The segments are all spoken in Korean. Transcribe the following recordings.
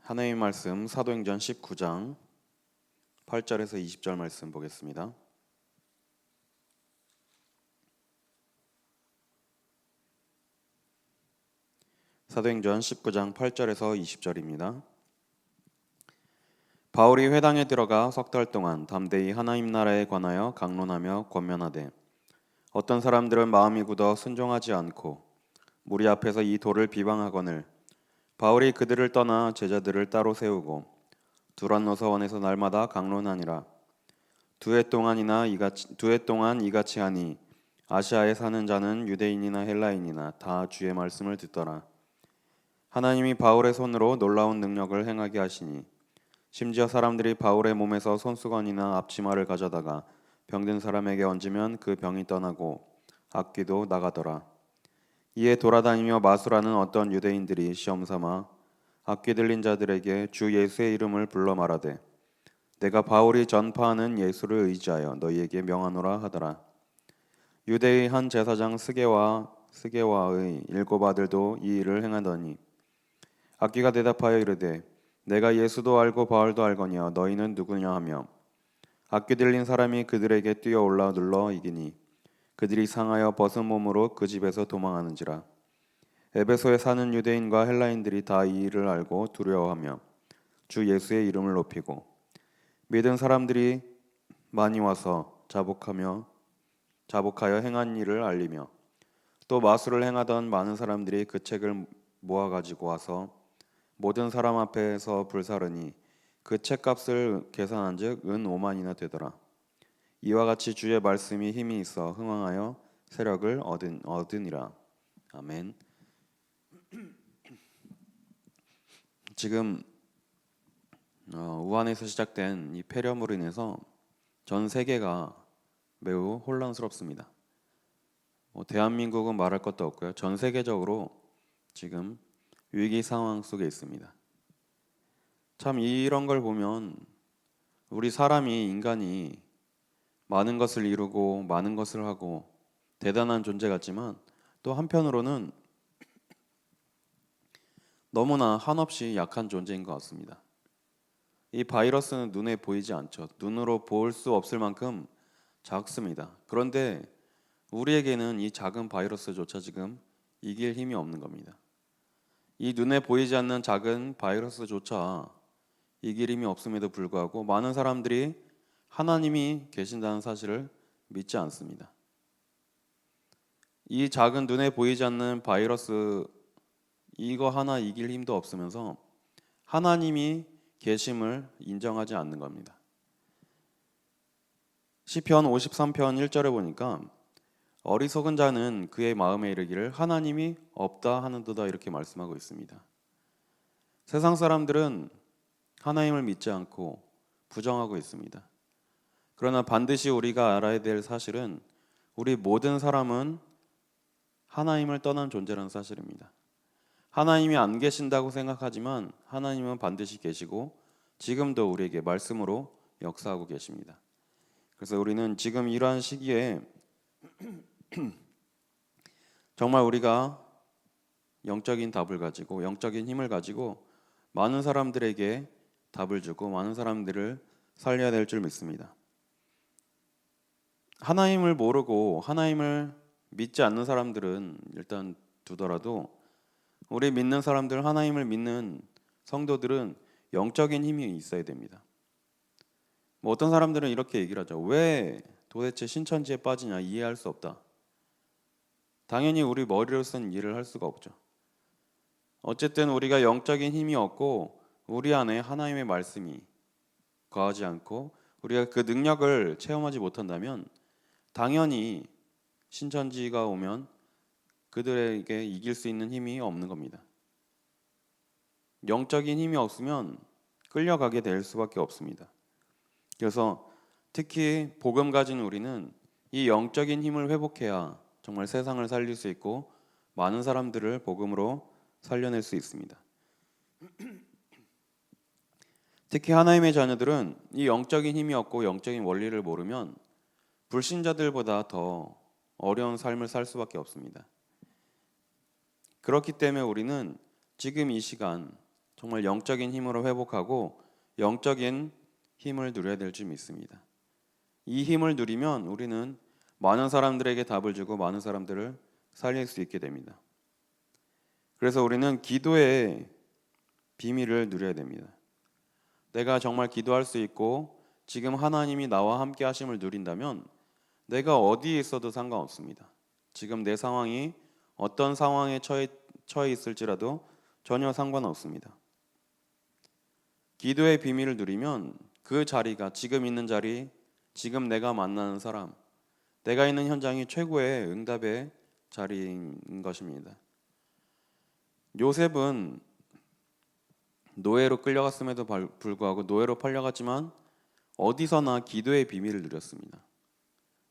하나님의 말씀 사도행전 19장 8절에서 20절 말씀 보겠습니다. 사도행전 19장 8절에서 20절입니다. 바울이 회당에 들어가 석 달 동안 담대히 하나님 나라에 관하여 강론하며 권면하되 어떤 사람들은 마음이 굳어 순종하지 않고 무리 앞에서 이 도를 비방하거늘 바울이 그들을 떠나 제자들을 따로 세우고 두란노서 원에서 날마다 강론하니라. 두 해 동안 이같이 하니 아시아에 사는 자는 유대인이나 헬라인이나 다 주의 말씀을 듣더라. 하나님이 바울의 손으로 놀라운 능력을 행하게 하시니 심지어 사람들이 바울의 몸에서 손수건이나 앞치마를 가져다가 병든 사람에게 얹으면 그 병이 떠나고 악귀도 나가더라. 이에 돌아다니며 마술하는 어떤 유대인들이 시험삼아 악귀 들린 자들에게 주 예수의 이름을 불러 말하되 내가 바울이 전파하는 예수를 의지하여 너희에게 명하노라 하더라. 유대의 한 제사장 스게와의 7 아들도 이 일을 행하더니 악귀가 대답하여 이르되 내가 예수도 알고 바울도 알거니와 너희는 누구냐 하며 악귀 들린 사람이 그들에게 뛰어올라 눌러 이기니 그들이 상하여 벗은 몸으로 그 집에서 도망하는지라. 에베소에 사는 유대인과 헬라인들이 다 이 일을 알고 두려워하며 주 예수의 이름을 높이고 믿은 사람들이 많이 와서 자복하여 행한 일을 알리며 또 마술을 행하던 많은 사람들이 그 책을 모아 가지고 와서 모든 사람 앞에서 불사르니 그 책값을 계산한즉 은 5만이나 되더라. 이와 같이 주의 말씀이 힘이 있어 흥왕하여 세력을 얻으니라. 아멘. 지금 우한에서 시작된 이 폐렴으로 인해서 전 세계가 매우 혼란스럽습니다. 대한민국은 말할 것도 없고요. 전 세계적으로 지금 위기 상황 속에 있습니다. 참 이런 걸 보면 우리 인간이 많은 것을 이루고 많은 것을 하고 대단한 존재 같지만 또 한편으로는 너무나 한없이 약한 존재인 것 같습니다. 이 바이러스는 눈에 보이지 않죠. 눈으로 볼 수 없을 만큼 작습니다. 그런데 우리에게는 이 작은 바이러스조차 지금 이길 힘이 없는 겁니다. 이 눈에 보이지 않는 작은 바이러스조차 이길 힘이 없음에도 불구하고 많은 사람들이 하나님이 계신다는 사실을 믿지 않습니다. 이 작은 눈에 보이지 않는 바이러스 이거 하나 이길 힘도 없으면서 하나님이 계심을 인정하지 않는 겁니다. 시편 53편 1절에 보니까 어리석은 자는 그의 마음에 이르기를 하나님이 없다 하는도다 이렇게 말씀하고 있습니다. 세상 사람들은 하나님을 믿지 않고 부정하고 있습니다. 그러나 반드시 우리가 알아야 될 사실은 우리 모든 사람은 하나님을 떠난 존재라는 사실입니다. 하나님이 안 계신다고 생각하지만 하나님은 반드시 계시고 지금도 우리에게 말씀으로 역사하고 계십니다. 그래서 우리는 지금 이러한 시기에 정말 우리가 영적인 답을 가지고 영적인 힘을 가지고 많은 사람들에게 답을 주고 많은 사람들을 살려야 될 줄 믿습니다. 하나님을 모르고 하나님을 믿지 않는 사람들은 일단 두더라도 우리 믿는 사람들, 하나님을 믿는 성도들은 영적인 힘이 있어야 됩니다. 어떤 사람들은 이렇게 얘기를 하죠. 왜 도대체 신천지에 빠지냐 이해할 수 없다. 당연히 우리 머리로 쓴 일을 할 수가 없죠. 어쨌든 우리가 영적인 힘이 없고 우리 안에 하나님의 말씀이 거하지 않고 우리가 그 능력을 체험하지 못한다면 당연히 신천지가 오면 그들에게 이길 수 있는 힘이 없는 겁니다. 영적인 힘이 없으면 끌려가게 될 수밖에 없습니다. 그래서 특히 복음 가진 우리는 이 영적인 힘을 회복해야 정말 세상을 살릴 수 있고 많은 사람들을 복음으로 살려낼 수 있습니다. 특히 하나님의 자녀들은 이 영적인 힘이 없고 영적인 원리를 모르면 불신자들보다 더 어려운 삶을 살 수밖에 없습니다. 그렇기 때문에 우리는 지금 이 시간 정말 영적인 힘으로 회복하고 영적인 힘을 누려야 될 줄 믿습니다. 이 힘을 누리면 우리는 많은 사람들에게 답을 주고 많은 사람들을 살릴 수 있게 됩니다. 그래서 우리는 기도의 비밀을 누려야 됩니다. 내가 정말 기도할 수 있고 지금 하나님이 나와 함께 하심을 누린다면 내가 어디에 있어도 상관없습니다. 지금 내 상황이 어떤 상황에 처해 있을지라도 전혀 상관없습니다. 기도의 비밀을 누리면 그 자리가 지금 있는 자리, 지금 내가 만나는 사람, 내가 있는 현장이 최고의 응답의 자리인 것입니다. 요셉은 노예로 끌려갔음에도 불구하고 노예로 팔려갔지만 어디서나 기도의 비밀을 누렸습니다.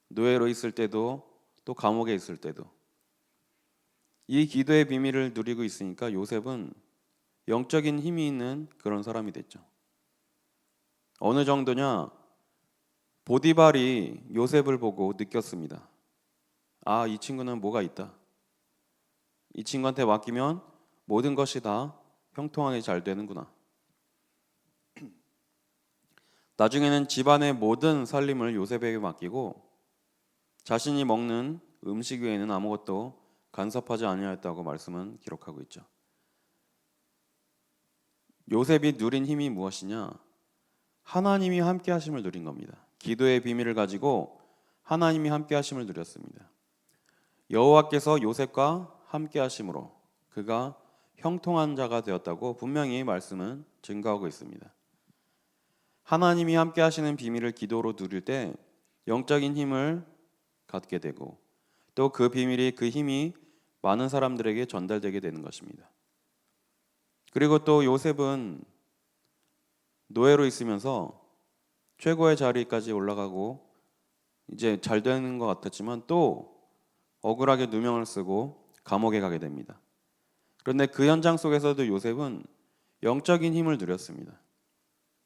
노예로 있을 때도 또 감옥에 있을 때도 이 기도의 비밀을 누리고 있으니까 요셉은 영적인 힘이 있는 그런 사람이 됐죠. 어느 정도냐? 보디발이 요셉을 보고 느꼈습니다. 아, 이 친구는 뭐가 있다. 이 친구한테 맡기면 모든 것이 다 형통하게 잘 되는구나. 나중에는 집안의 모든 살림을 요셉에게 맡기고 자신이 먹는 음식 외에는 아무것도 간섭하지 아니하였다고 말씀은 기록하고 있죠. 요셉이 누린 힘이 무엇이냐? 하나님이 함께 하심을 누린 겁니다. 기도의 비밀을 가지고 하나님이 함께 하심을 누렸습니다. 여호와께서 요셉과 함께 하심으로 그가 형통한 자가 되었다고 분명히 말씀은 증거하고 있습니다. 하나님이 함께 하시는 비밀을 기도로 누릴 때 영적인 힘을 갖게 되고 또 그 비밀이 그 힘이 많은 사람들에게 전달되게 되는 것입니다. 그리고 또 요셉은 노예로 있으면서 최고의 자리까지 올라가고 이제 잘 되는 것 같았지만 또 억울하게 누명을 쓰고 감옥에 가게 됩니다. 그런데 그 현장 속에서도 요셉은 영적인 힘을 누렸습니다.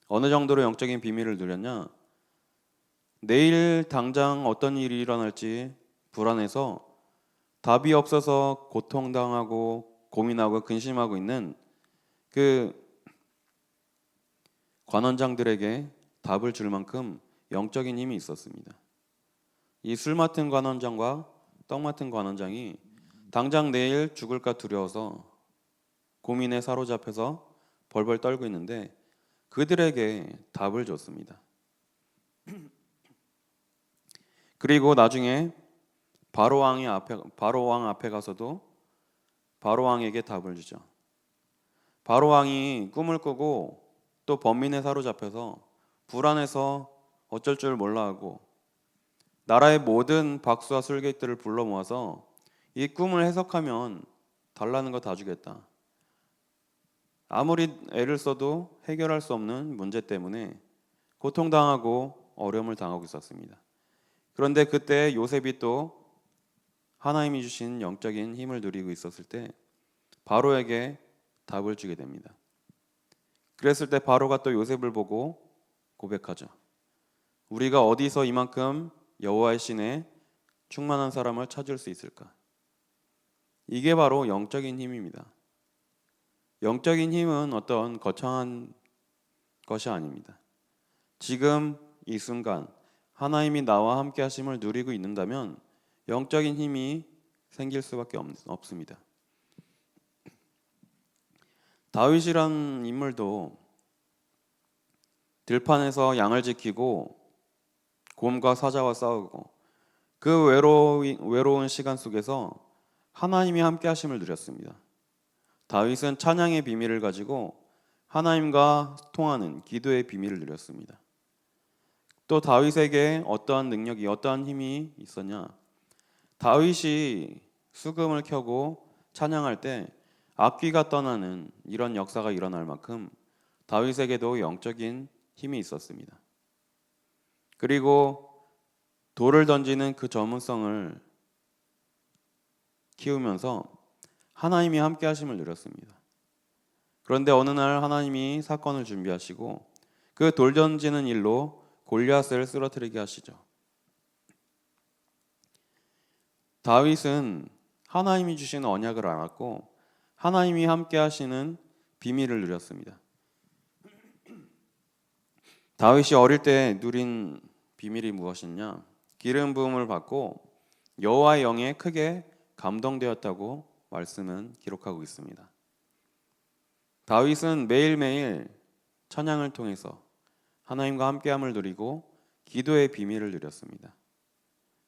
어느 정도로 영적인 비밀을 누렸냐? 내일 당장 어떤 일이 일어날지 불안해서 답이 없어서 고통당하고 고민하고 근심하고 있는 그 관원장들에게 답을 줄 만큼 영적인 힘이 있었습니다. 이 술 맡은 관원장과 떡 맡은 관원장이 당장 내일 죽을까 두려워서 고민에 사로잡혀서 벌벌 떨고 있는데 그들에게 답을 줬습니다. 그리고 나중에 바로 왕 앞에 가서도 바로 왕에게 답을 주죠. 바로 왕이 꿈을 꾸고 또 번민에 사로잡혀서 불안해서 어쩔 줄 몰라 하고 나라의 모든 박수와 술객들을 불러 모아서 이 꿈을 해석하면 달라는 거 다 주겠다. 아무리 애를 써도 해결할 수 없는 문제 때문에 고통당하고 어려움을 당하고 있었습니다. 그런데 그때 요셉이 또 하나님이 주신 영적인 힘을 누리고 있었을 때 바로에게 답을 주게 됩니다. 그랬을 때 바로가 또 요셉을 보고 고백하죠. 우리가 어디서 이만큼 여호와의 신에 충만한 사람을 찾을 수 있을까? 이게 바로 영적인 힘입니다. 영적인 힘은 어떤 거창한 것이 아닙니다. 지금 이 순간 하나님이 나와 함께 하심을 누리고 있는다면 영적인 힘이 생길 수밖에 없습니다. 다윗이라는 인물도 들판에서 양을 지키고 곰과 사자와 싸우고 그 외로운 시간 속에서 하나님이 함께 하심을 누렸습니다. 다윗은 찬양의 비밀을 가지고 하나님과 통하는 기도의 비밀을 누렸습니다. 또 다윗에게 어떠한 능력이 어떠한 힘이 있었냐? 다윗이 수금을 켜고 찬양할 때 악귀가 떠나는 이런 역사가 일어날 만큼 다윗에게도 영적인 힘이 있었습니다. 그리고 돌을 던지는 그 전문성을 키우면서 하나님이 함께 하심을 누렸습니다. 그런데 어느 날 하나님이 사건을 준비하시고 그 돌 던지는 일로 골리앗을 쓰러뜨리게 하시죠. 다윗은 하나님이 주신 언약을 알았고 하나님이 함께 하시는 비밀을 누렸습니다. 다윗이 어릴 때 누린 비밀이 무엇이냐? 기름 부음을 받고 여호와의 영에 크게 감동되었다고 말씀은 기록하고 있습니다. 다윗은 매일매일 찬양을 통해서 하나님과 함께함을 누리고 기도의 비밀을 누렸습니다.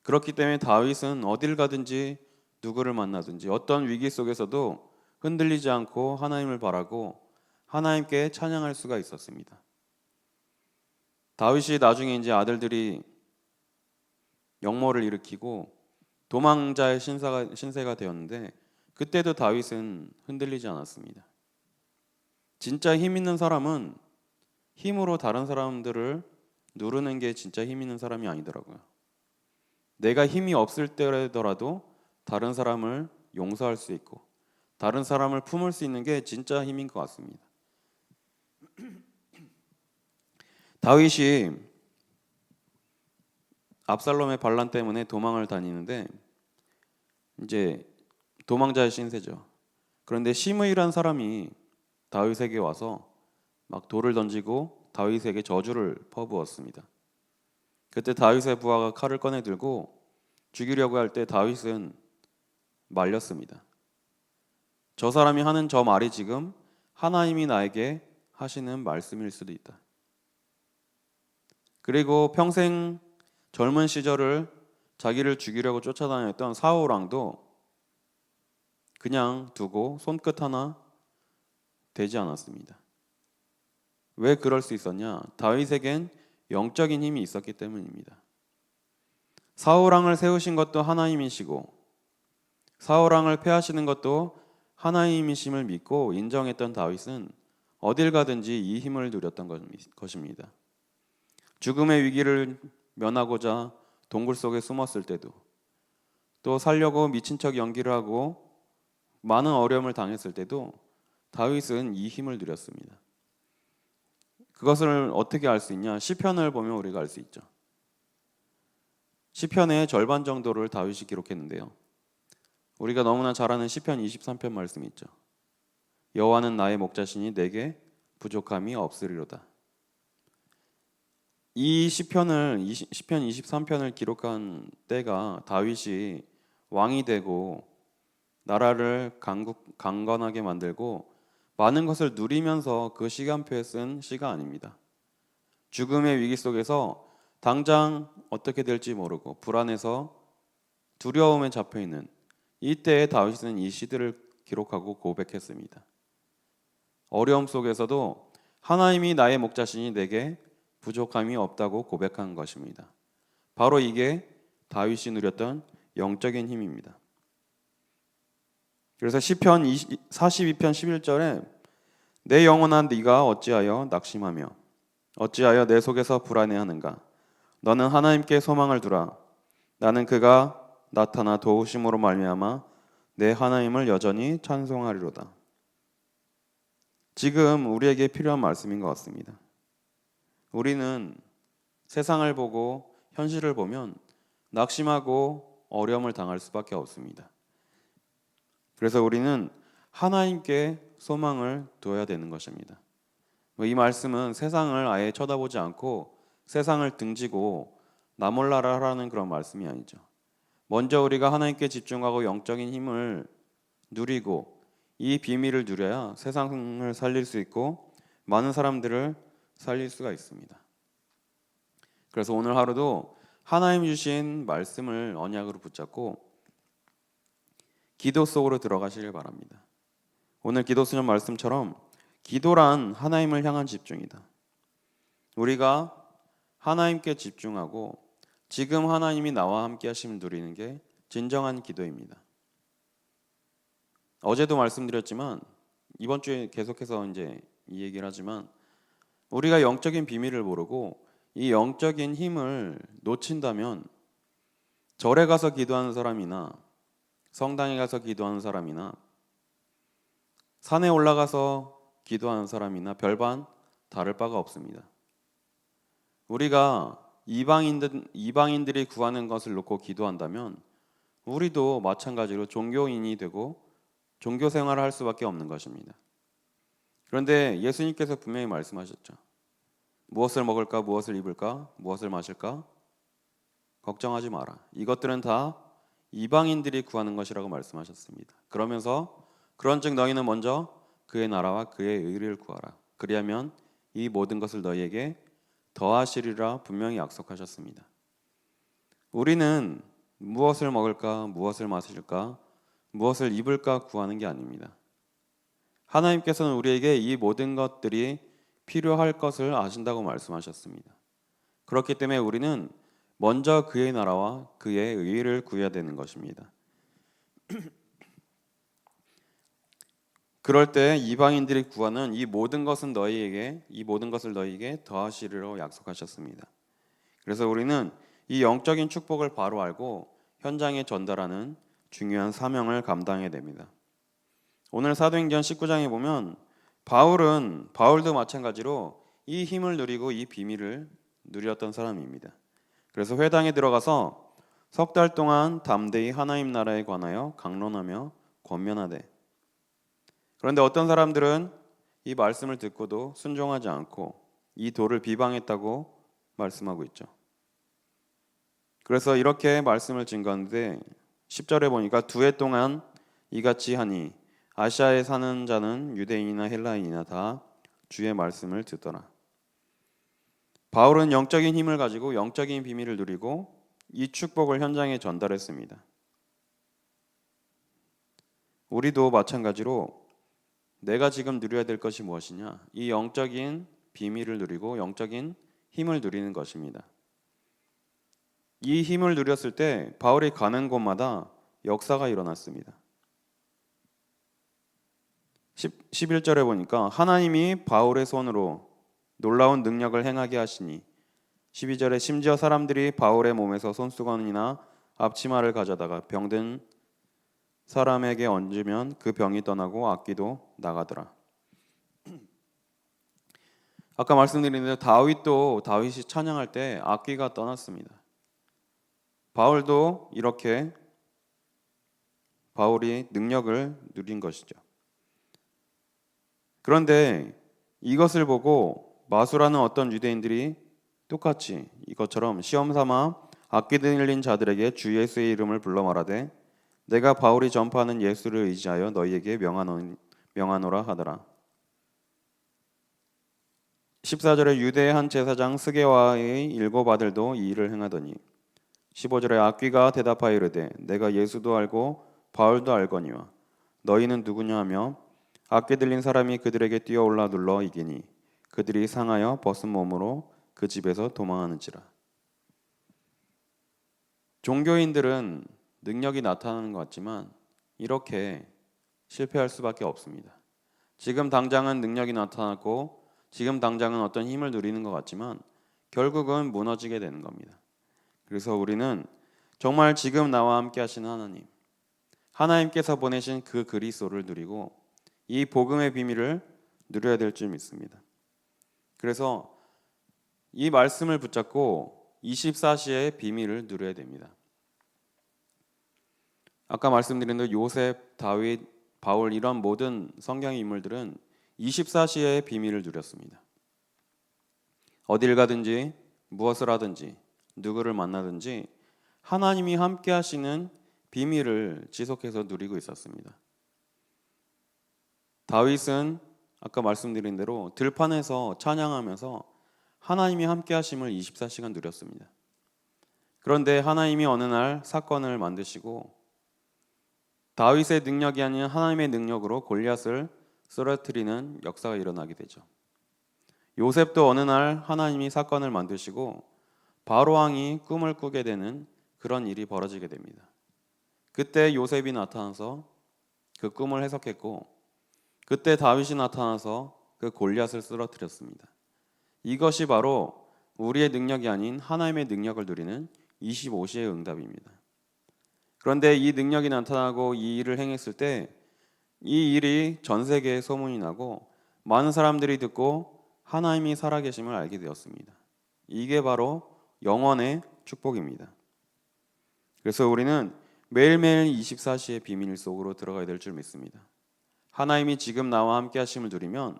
그렇기 때문에 다윗은 어딜 가든지 누구를 만나든지 어떤 위기 속에서도 흔들리지 않고 하나님을 바라고 하나님께 찬양할 수가 있었습니다. 다윗이 나중에 이제 아들들이 역모를 일으키고 도망자의 신세가 되었는데 그때도 다윗은 흔들리지 않았습니다. 진짜 힘 있는 사람은 힘으로 다른 사람들을 누르는 게 진짜 힘 있는 사람이 아니더라고요. 내가 힘이 없을 때라도 다른 사람을 용서할 수 있고 다른 사람을 품을 수 있는 게 진짜 힘인 것 같습니다. 다윗이 압살롬의 반란 때문에 도망을 다니는데 이제 도망자의 신세죠. 그런데 시므이란 사람이 다윗에게 와서 막 돌을 던지고 다윗에게 저주를 퍼부었습니다. 그때 다윗의 부하가 칼을 꺼내 들고 죽이려고 할 때 다윗은 말렸습니다. 저 사람이 하는 저 말이 지금 하나님이 나에게 하시는 말씀일 수도 있다. 그리고 평생 젊은 시절을 자기를 죽이려고 쫓아다녔던 사울 왕도 그냥 두고 손끝 하나 대지 않았습니다. 왜 그럴 수 있었냐? 다윗에겐 영적인 힘이 있었기 때문입니다. 사울 왕을 세우신 것도 하나님이시고 사울 왕을 패하시는 것도 하나님이심을 믿고 인정했던 다윗은 어딜 가든지 이 힘을 누렸던 것입니다. 죽음의 위기를 면하고자 동굴 속에 숨었을 때도 또 살려고 미친 척 연기를 하고 많은 어려움을 당했을 때도 다윗은 이 힘을 누렸습니다. 그것을 어떻게 알 수 있냐? 시편을 보면 우리가 알 수 있죠. 시편의 절반 정도를 다윗이 기록했는데요. 우리가 너무나 잘 아는 시편 23편 말씀이 있죠. 여호와는 나의 목자시니 내게 부족함이 없으리로다. 이 시편 23편을 기록한 때가 다윗이 왕이 되고 나라를 강건하게 만들고 많은 것을 누리면서 그 시간표에 쓴 시가 아닙니다. 죽음의 위기 속에서 당장 어떻게 될지 모르고 불안해서 두려움에 잡혀있는 이때에 다윗은 이 시들을 기록하고 고백했습니다. 어려움 속에서도 하나님이 나의 목자시니 내게 부족함이 없다고 고백한 것입니다. 바로 이게 다윗이 누렸던 영적인 힘입니다. 그래서 시편 42편 11절에 내 영혼아 네가 어찌하여 낙심하며 어찌하여 내 속에서 불안해하는가? 너는 하나님께 소망을 두라. 나는 그가 나타나 도우심으로 말미암아 내 하나님을 여전히 찬송하리로다. 지금 우리에게 필요한 말씀인 것 같습니다. 우리는 세상을 보고 현실을 보면 낙심하고 어려움을 당할 수밖에 없습니다. 그래서 우리는 하나님께 소망을 둬야 되는 것입니다. 이 말씀은 세상을 아예 쳐다보지 않고 세상을 등지고 나 몰라라 하라는 그런 말씀이 아니죠. 먼저 우리가 하나님께 집중하고 영적인 힘을 누리고 이 비밀을 누려야 세상을 살릴 수 있고 많은 사람들을 살릴 수가 있습니다. 그래서 오늘 하루도 하나님 주신 말씀을 언약으로 붙잡고 기도 속으로 들어가시길 바랍니다. 오늘 기도 수련 말씀처럼 기도란 하나님을 향한 집중이다. 우리가 하나님께 집중하고 지금 하나님이 나와 함께 하심을 누리는 게 진정한 기도입니다. 어제도 말씀드렸지만 이번 주에 계속해서 이제 이 얘기를 하지만 우리가 영적인 비밀을 모르고 이 영적인 힘을 놓친다면 절에 가서 기도하는 사람이나 성당에 가서 기도하는 사람이나 산에 올라가서 기도하는 사람이나 별반 다를 바가 없습니다. 우리가 이방인들이 구하는 것을 놓고 기도한다면 우리도 마찬가지로 종교인이 되고 종교 생활을 할 수밖에 없는 것입니다. 그런데 예수님께서 분명히 말씀하셨죠. 무엇을 먹을까, 무엇을 입을까, 무엇을 마실까? 걱정하지 마라. 이것들은 다 이방인들이 구하는 것이라고 말씀하셨습니다. 그러면서 그런즉 너희는 먼저 그의 나라와 그의 의를 구하라. 그리하면 이 모든 것을 너희에게 더하시리라 분명히 약속하셨습니다. 우리는 무엇을 먹을까, 무엇을 마실까, 무엇을 입을까 구하는 게 아닙니다. 하나님께서는 우리에게 이 모든 것들이 필요할 것을 아신다고 말씀하셨습니다. 그렇기 때문에 우리는 먼저 그의 나라와 그의 의를 구해야 되는 것입니다. 그럴 때 이방인들이 구하는 이 모든 것은 이 모든 것을 너희에게 더하시리라고 약속하셨습니다. 그래서 우리는 이 영적인 축복을 바로 알고 현장에 전달하는 중요한 사명을 감당해야 됩니다. 오늘 사도행전 19장에 보면 바울도 마찬가지로 이 힘을 누리고 이 비밀을 누렸던 사람입니다. 그래서 회당에 들어가서 석 달 동안 담대히 하나님 나라에 관하여 강론하며 권면하되. 그런데 어떤 사람들은 이 말씀을 듣고도 순종하지 않고 이 도를 비방했다고 말씀하고 있죠. 그래서 이렇게 말씀을 증거하는데 10절에 보니까 2해 동안 이같이 하니 아시아에 사는 자는 유대인이나 헬라인이나 다 주의 말씀을 듣더라. 바울은 영적인 힘을 가지고 영적인 비밀을 누리고 이 축복을 현장에 전달했습니다. 우리도 마찬가지로 내가 지금 누려야 될 것이 무엇이냐? 이 영적인 비밀을 누리고 영적인 힘을 누리는 것입니다. 이 힘을 누렸을 때 바울이 가는 곳마다 역사가 일어났습니다. 11절에 보니까 하나님이 바울의 손으로 놀라운 능력을 행하게 하시니 12절에 심지어 사람들이 바울의 몸에서 손수건이나 앞치마를 가져다가 병든 사람에게 얹으면 그 병이 떠나고 악귀도 나가더라. 아까 말씀드린 대로 다윗이 찬양할 때 악귀가 떠났습니다. 바울도 이렇게 바울이 능력을 누린 것이죠. 그런데 이것을 보고 마수라는 어떤 유대인들이 똑같이 이것처럼 시험 삼아 악기 들린 자들에게 주 예수의 이름을 불러 말하되 내가 바울이 전파하는 예수를 의지하여 너희에게 명하노라 하더라. 14절에 유대의 한 제사장 스게와의 7 아들도 이 일을 행하더니 15절에 악귀가 대답하여 이르되 내가 예수도 알고 바울도 알거니와 너희는 누구냐 하며 악귀 들린 사람이 그들에게 뛰어올라 눌러 이기니 그들이 상하여 벗은 몸으로 그 집에서 도망하는지라. 종교인들은 능력이 나타나는 것 같지만 이렇게 실패할 수밖에 없습니다. 지금 당장은 능력이 나타났고 지금 당장은 어떤 힘을 누리는 것 같지만 결국은 무너지게 되는 겁니다. 그래서 우리는 정말 지금 나와 함께 하시는 하나님께서 보내신 그 그리스도를 누리고 이 복음의 비밀을 누려야 될 줄 믿습니다. 그래서 이 말씀을 붙잡고 24시의 비밀을 누려야 됩니다. 아까 말씀드린 대로 요셉, 다윗, 바울 이런 모든 성경의 인물들은 24시의 비밀을 누렸습니다. 어딜 가든지 무엇을 하든지 누구를 만나든지 하나님이 함께 하시는 비밀을 지속해서 누리고 있었습니다. 다윗은 아까 말씀드린 대로 들판에서 찬양하면서 하나님이 함께 하심을 24시간 누렸습니다. 그런데 하나님이 어느 날 사건을 만드시고 다윗의 능력이 아닌 하나님의 능력으로 골리앗을 쓰러뜨리는 역사가 일어나게 되죠. 요셉도 어느 날 하나님이 사건을 만드시고 바로 왕이 꿈을 꾸게 되는 그런 일이 벌어지게 됩니다. 그때 요셉이 나타나서 그 꿈을 해석했고 그때 다윗이 나타나서 그 골리앗을 쓰러뜨렸습니다. 이것이 바로 우리의 능력이 아닌 하나님의 능력을 누리는 25시의 응답입니다. 그런데 이 능력이 나타나고 이 일을 행했을 때 이 일이 전 세계에 소문이 나고 많은 사람들이 듣고 하나님이 살아계심을 알게 되었습니다. 이게 바로 영원의 축복입니다. 그래서 우리는 매일매일 24시의 비밀 속으로 들어가야 될 줄 믿습니다. 하나님이 지금 나와 함께 하심을 누리면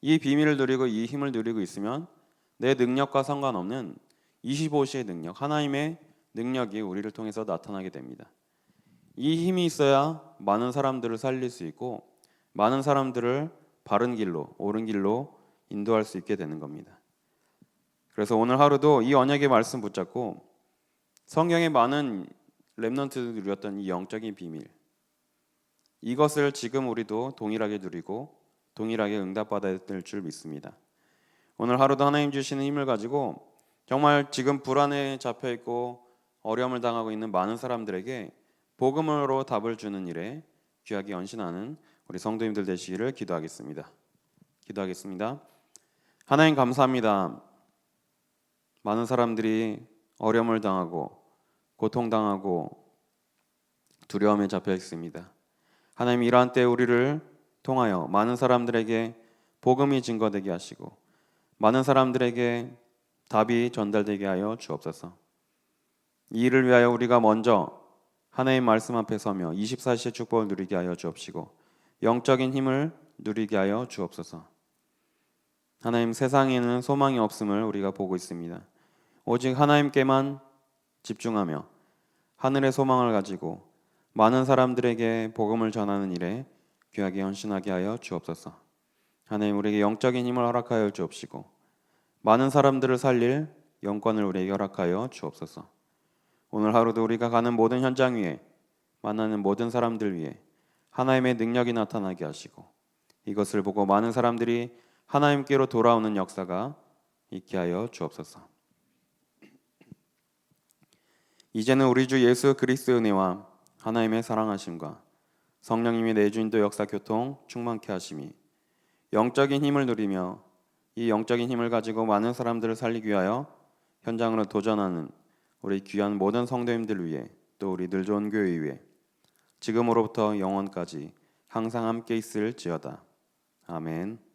이 비밀을 누리고 이 힘을 누리고 있으면 내 능력과 상관없는 25시의 능력, 하나님의 능력이 우리를 통해서 나타나게 됩니다. 이 힘이 있어야 많은 사람들을 살릴 수 있고 많은 사람들을 바른 길로, 옳은 길로 인도할 수 있게 되는 겁니다. 그래서 오늘 하루도 이 언약의 말씀 붙잡고 성경의 많은 렘넌트들이 누렸던 이 영적인 비밀, 이것을 지금 우리도 동일하게 누리고 동일하게 응답받아야 될 줄 믿습니다. 오늘 하루도 하나님 주시는 힘을 가지고 정말 지금 불안에 잡혀 있고 어려움을 당하고 있는 많은 사람들에게 복음으로 답을 주는 일에 귀하게 헌신하는 우리 성도님들 되시기를 기도하겠습니다. 하나님 감사합니다. 많은 사람들이 어려움을 당하고 고통당하고 두려움에 잡혀 있습니다. 하나님 이러한 때 우리를 통하여 많은 사람들에게 복음이 증거되게 하시고 많은 사람들에게 답이 전달되게 하여 주옵소서. 이 일을 위하여 우리가 먼저 하나님 말씀 앞에 서며 24시의 축복을 누리게 하여 주옵시고 영적인 힘을 누리게 하여 주옵소서. 하나님 세상에는 소망이 없음을 우리가 보고 있습니다. 오직 하나님께만 집중하며 하늘의 소망을 가지고 많은 사람들에게 복음을 전하는 일에 귀하게 헌신하게 하여 주옵소서. 하나님 우리에게 영적인 힘을 허락하여 주옵시고 많은 사람들을 살릴 영권을 우리에게 허락하여 주옵소서. 오늘 하루도 우리가 가는 모든 현장 위에 만나는 모든 사람들 위에 하나님의 능력이 나타나게 하시고 이것을 보고 많은 사람들이 하나님께로 돌아오는 역사가 있게 하여 주옵소서. 이제는 우리 주 예수 그리스도의 은혜와 하나님의 사랑하심과 성령님의 내주인도 역사 교통 충만케 하심이 영적인 힘을 누리며 이 영적인 힘을 가지고 많은 사람들을 살리기 위하여 현장으로 도전하는 우리 귀한 모든 성도님들 위해 또 우리 늘 좋은 교회 위해 지금으로부터 영원까지 항상 함께 있을지어다. 아멘.